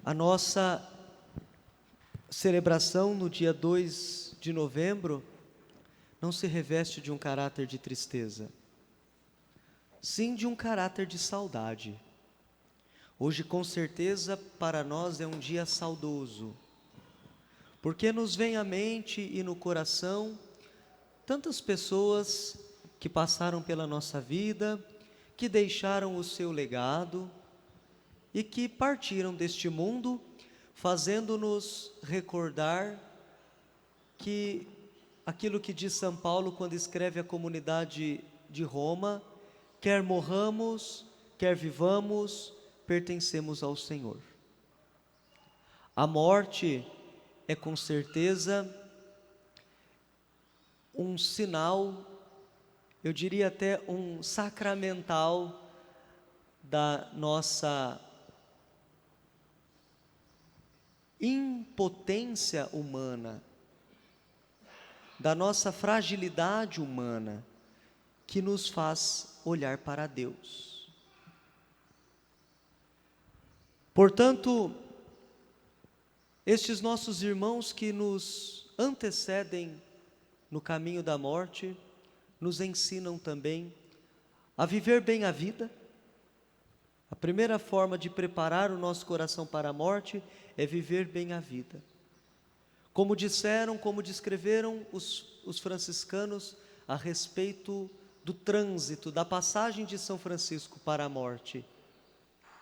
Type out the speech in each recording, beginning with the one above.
A nossa celebração no dia 2 de novembro não se reveste de um caráter de tristeza, sim de um caráter de saudade. Hoje, com certeza, para nós é um dia saudoso, porque nos vem à mente e no coração tantas pessoas que passaram pela nossa vida, que deixaram o seu legado e que partiram deste mundo, fazendo-nos recordar que aquilo que diz São Paulo quando escreve à comunidade de Roma: quer morramos, quer vivamos, pertencemos ao Senhor. A morte é com certeza um sinal, eu diria até um sacramental da nossa impotência humana, da nossa fragilidade humana, que nos faz olhar para Deus. Portanto, estes nossos irmãos que nos antecedem no caminho da morte, nos ensinam também a viver bem a vida. A primeira forma de preparar o nosso coração para a morte é viver bem a vida. Como disseram, como descreveram os franciscanos a respeito do trânsito, da passagem de São Francisco para a morte.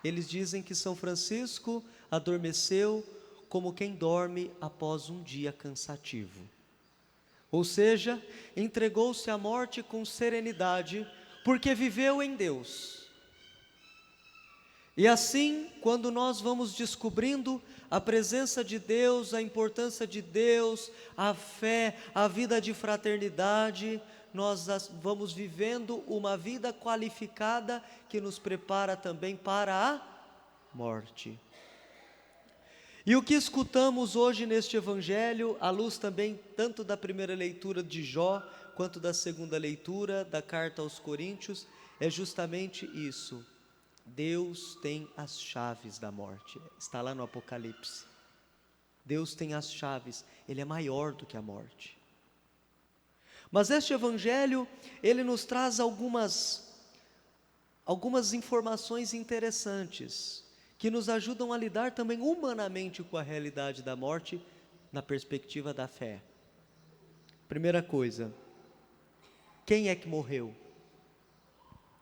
Eles dizem que São Francisco adormeceu como quem dorme após um dia cansativo. Ou seja, entregou-se à morte com serenidade, porque viveu em Deus. E assim, quando nós vamos descobrindo a presença de Deus, a importância de Deus, a fé, a vida de fraternidade, nós vamos vivendo uma vida qualificada que nos prepara também para a morte. E o que escutamos hoje neste Evangelho, à luz também tanto da primeira leitura de Jó, quanto da segunda leitura da carta aos Coríntios, é justamente isso. Deus tem as chaves da morte, está lá no Apocalipse. Deus tem as chaves, Ele é maior do que a morte. Mas este Evangelho, ele nos traz algumas informações interessantes, que nos ajudam a lidar também humanamente com a realidade da morte, na perspectiva da fé. Primeira coisa, quem é que morreu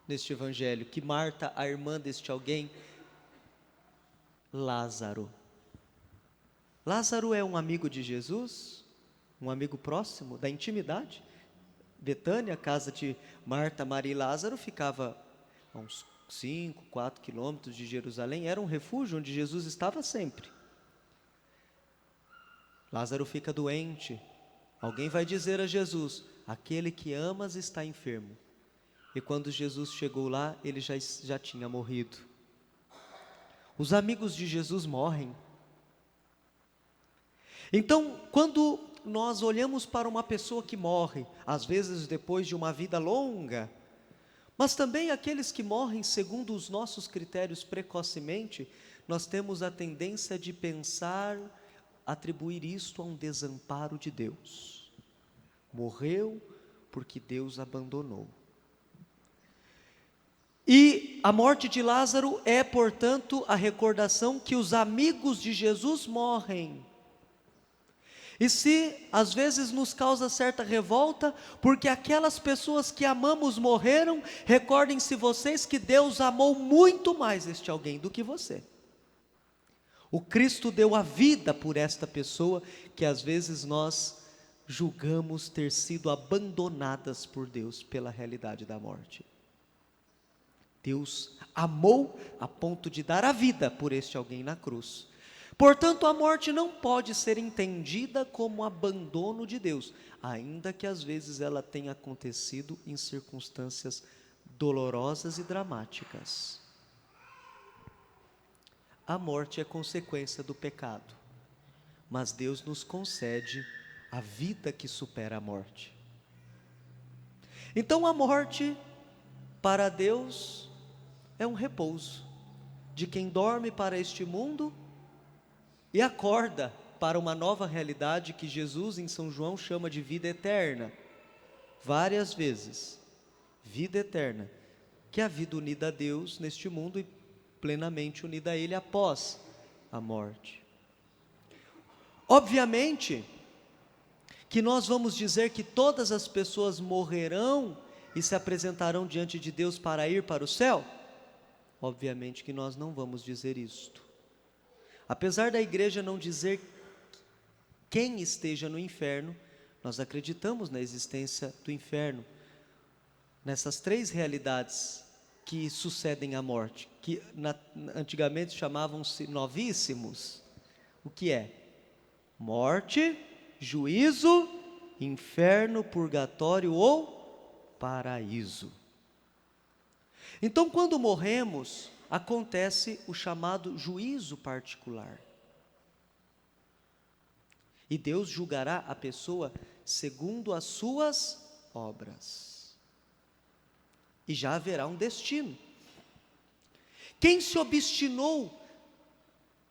neste Evangelho? Que Marta, a irmã deste alguém, Lázaro. Lázaro é um amigo de Jesus, um amigo próximo, da intimidade. Betânia, a casa de Marta, Maria e Lázaro, ficava a uns 5, 4 quilômetros de Jerusalém, era um refúgio onde Jesus estava sempre. Lázaro fica doente, alguém vai dizer a Jesus: aquele que amas está enfermo. E quando Jesus chegou lá, ele já tinha morrido. Os amigos de Jesus morrem. Então, quando nós olhamos para uma pessoa que morre, às vezes depois de uma vida longa, mas também aqueles que morrem segundo os nossos critérios precocemente, nós temos a tendência de pensar, atribuir isto a um desamparo de Deus. Morreu porque Deus abandonou. E a morte de Lázaro é, portanto, a recordação que os amigos de Jesus morrem. E se às vezes nos causa certa revolta, porque aquelas pessoas que amamos morreram, recordem-se vocês que Deus amou muito mais este alguém do que você. O Cristo deu a vida por esta pessoa que às vezes nós julgamos ter sido abandonadas por Deus pela realidade da morte. Deus amou a ponto de dar a vida por este alguém na cruz. Portanto, a morte não pode ser entendida como abandono de Deus, ainda que às vezes ela tenha acontecido em circunstâncias dolorosas e dramáticas. A morte é consequência do pecado, mas Deus nos concede a vida que supera a morte. Então a morte, para Deus, é um repouso de quem dorme para este mundo e acorda para uma nova realidade que Jesus em São João chama de vida eterna, várias vezes, vida eterna, que é a vida unida a Deus neste mundo e plenamente unida a Ele após a morte. Obviamente que nós vamos dizer que todas as pessoas morrerão e se apresentarão diante de Deus para ir para o céu? Obviamente que nós não vamos dizer isto. Apesar da igreja não dizer quem esteja no inferno, nós acreditamos na existência do inferno, nessas três realidades que sucedem à morte, que antigamente chamavam-se novíssimos. O que é? Morte, juízo, inferno, purgatório ou paraíso. Então, quando morremos, acontece o chamado juízo particular. E Deus julgará a pessoa segundo as suas obras. E já haverá um destino. Quem se obstinou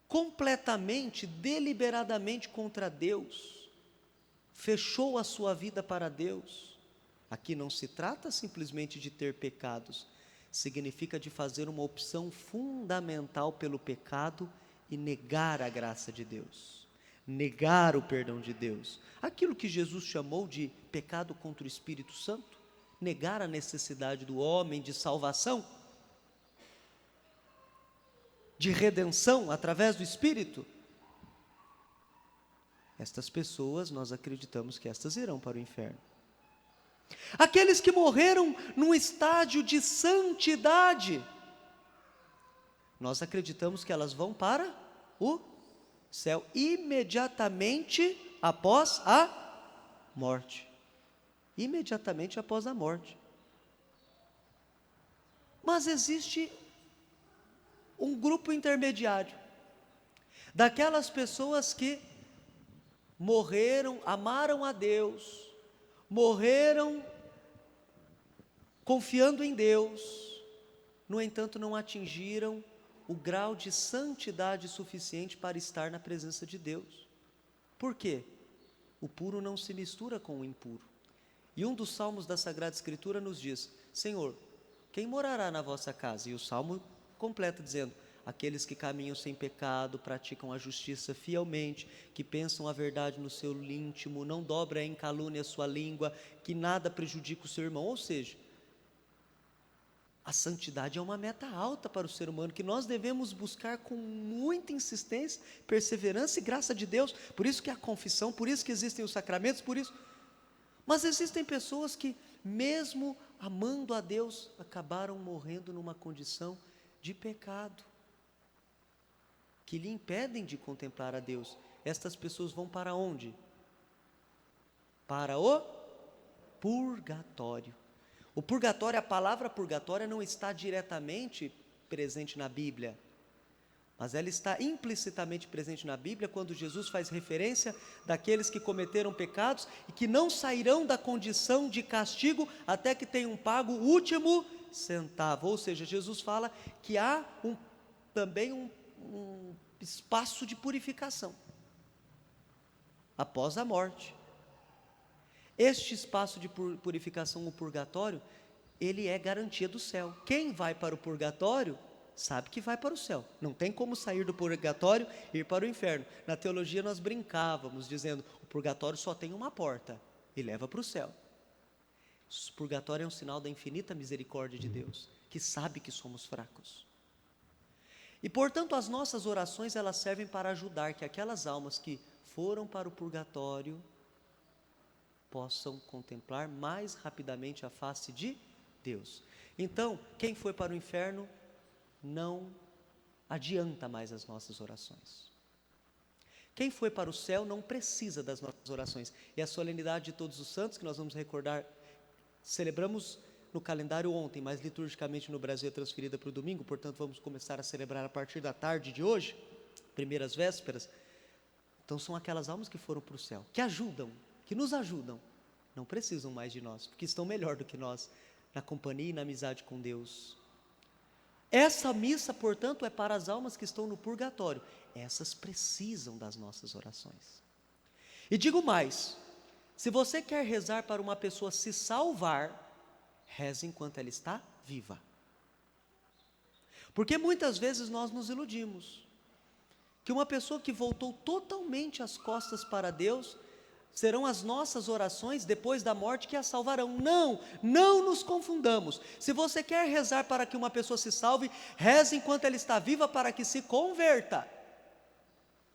completamente, deliberadamente contra Deus, fechou a sua vida para Deus. Aqui não se trata simplesmente de ter pecados, significa de fazer uma opção fundamental pelo pecado e negar a graça de Deus, negar o perdão de Deus. Aquilo que Jesus chamou de pecado contra o Espírito Santo, negar a necessidade do homem de salvação, de redenção através do Espírito. Estas pessoas, nós acreditamos que estas irão para o inferno. Aqueles que morreram num estágio de santidade, nós acreditamos que elas vão para o céu imediatamente após a morte. Imediatamente após a morte. Mas existe um grupo intermediário, daquelas pessoas que morreram, amaram a Deus, morreram confiando em Deus, no entanto não atingiram o grau de santidade suficiente para estar na presença de Deus. Por quê? O puro não se mistura com o impuro. E um dos salmos da Sagrada Escritura nos diz: Senhor, quem morará na vossa casa? E o salmo completa dizendo: aqueles que caminham sem pecado, praticam a justiça fielmente, que pensam a verdade no seu íntimo, não dobra em calúnia a sua língua, que nada prejudica o seu irmão. Ou seja, a santidade é uma meta alta para o ser humano, que nós devemos buscar com muita insistência, perseverança e graça de Deus. Por isso que há a confissão, por isso que existem os sacramentos, por isso. Mas existem pessoas que, mesmo amando a Deus, acabaram morrendo numa condição de pecado, que lhe impedem de contemplar a Deus. Estas pessoas vão para onde? Para o purgatório. O purgatório, a palavra purgatório não está diretamente presente na Bíblia, mas ela está implicitamente presente na Bíblia quando Jesus faz referência daqueles que cometeram pecados e que não sairão da condição de castigo até que tenham pago o último centavo. Ou seja, Jesus fala que há também um espaço de purificação após a morte. Este espaço de purificação, o purgatório, ele é garantia do céu. Quem vai para o purgatório sabe que vai para o céu. Não tem como sair do purgatório e ir para o inferno. Na teologia nós brincávamos dizendo: o purgatório só tem uma porta e leva para o céu. O purgatório é um sinal da infinita misericórdia de Deus, que sabe que somos fracos. E portanto as nossas orações, elas servem para ajudar que aquelas almas que foram para o purgatório possam contemplar mais rapidamente a face de Deus. Então, quem foi para o inferno não adianta mais as nossas orações. Quem foi para o céu não precisa das nossas orações. E a solenidade de Todos os Santos, que nós vamos recordar, celebramos no calendário ontem, mas liturgicamente no Brasil é transferida para o domingo, portanto vamos começar a celebrar a partir da tarde de hoje, primeiras vésperas. Então são aquelas almas que foram para o céu, que ajudam, que nos ajudam, não precisam mais de nós, porque estão melhor do que nós, na companhia e na amizade com Deus. Essa missa, portanto, é para as almas que estão no purgatório. Essas precisam das nossas orações. E digo mais, se você quer rezar para uma pessoa se salvar, reze enquanto ela está viva. Porque muitas vezes nós nos iludimos que uma pessoa que voltou totalmente as costas para Deus, serão as nossas orações depois da morte que a salvarão. Não, não nos confundamos. Se você quer rezar para que uma pessoa se salve, reze enquanto ela está viva para que se converta.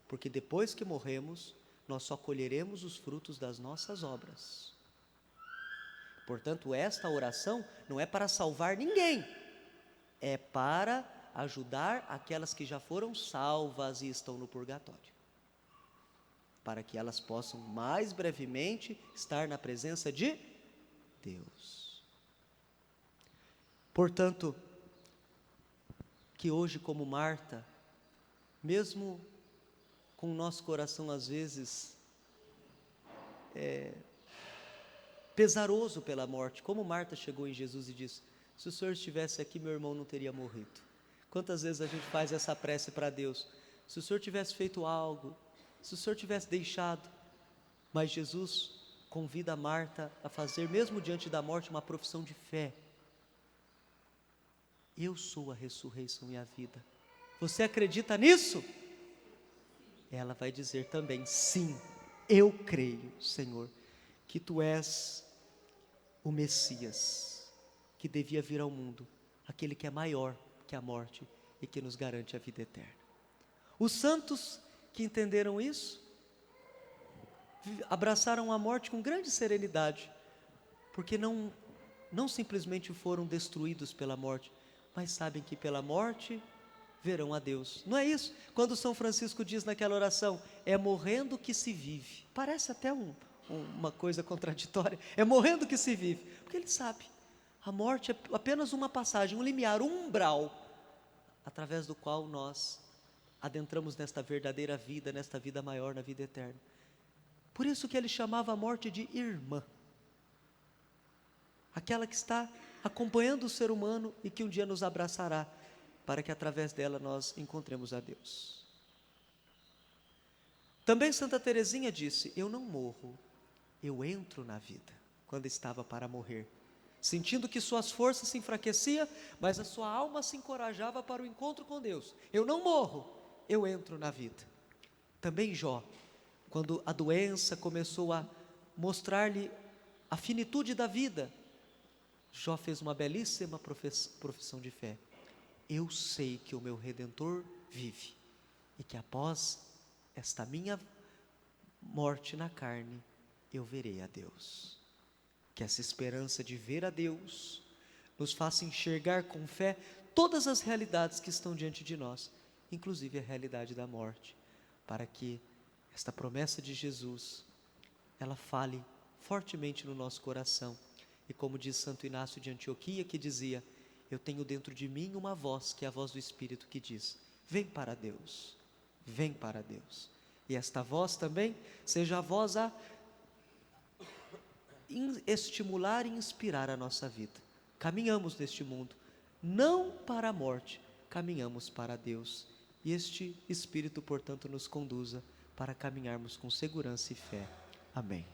Porque depois que morremos, nós só colheremos os frutos das nossas obras. Portanto, esta oração não é para salvar ninguém, é para ajudar aquelas que já foram salvas e estão no purgatório, para que elas possam mais brevemente estar na presença de Deus. Portanto, que hoje, como Marta, mesmo com o nosso coração às vezes pesaroso pela morte, como Marta chegou em Jesus e disse: se o Senhor estivesse aqui, meu irmão não teria morrido. Quantas vezes a gente faz essa prece para Deus? Se o Senhor tivesse feito algo, se o Senhor tivesse deixado. Mas Jesus convida Marta a fazer, mesmo diante da morte, uma profissão de fé. Eu sou a ressurreição e a vida. Você acredita nisso? Ela vai dizer também: sim, eu creio, Senhor, que Tu és o Messias, que devia vir ao mundo, aquele que é maior que a morte e que nos garante a vida eterna. Os santos que entenderam isso, abraçaram a morte com grande serenidade, porque não simplesmente foram destruídos pela morte, mas sabem que pela morte verão a Deus. Não é isso? Quando São Francisco diz naquela oração: é morrendo que se vive. Parece até uma coisa contraditória. É morrendo que se vive, porque ele sabe, a morte é apenas uma passagem, um limiar, um umbral, através do qual nós adentramos nesta verdadeira vida, nesta vida maior, na vida eterna. Por isso que ele chamava a morte de irmã, aquela que está acompanhando o ser humano e que um dia nos abraçará, para que através dela nós encontremos a Deus. Também Santa Teresinha disse: eu não morro, eu entro na vida. Quando estava para morrer, sentindo que suas forças se enfraqueciam, mas a sua alma se encorajava para o encontro com Deus. Eu não morro, eu entro na vida. Também Jó, quando a doença começou a mostrar-lhe a finitude da vida, Jó fez uma belíssima profissão de fé: eu sei que o meu Redentor vive, e que após esta minha morte na carne, eu verei a Deus. Que essa esperança de ver a Deus nos faça enxergar com fé todas as realidades que estão diante de nós, inclusive a realidade da morte, para que esta promessa de Jesus, ela fale fortemente no nosso coração. E como diz Santo Inácio de Antioquia, que dizia: eu tenho dentro de mim uma voz, que é a voz do Espírito, que diz: vem para Deus, vem para Deus. E esta voz também seja a voz a estimular e inspirar a nossa vida. Caminhamos neste mundo, não para a morte, caminhamos para Deus. E este Espírito, portanto, nos conduza para caminharmos com segurança e fé. Amém.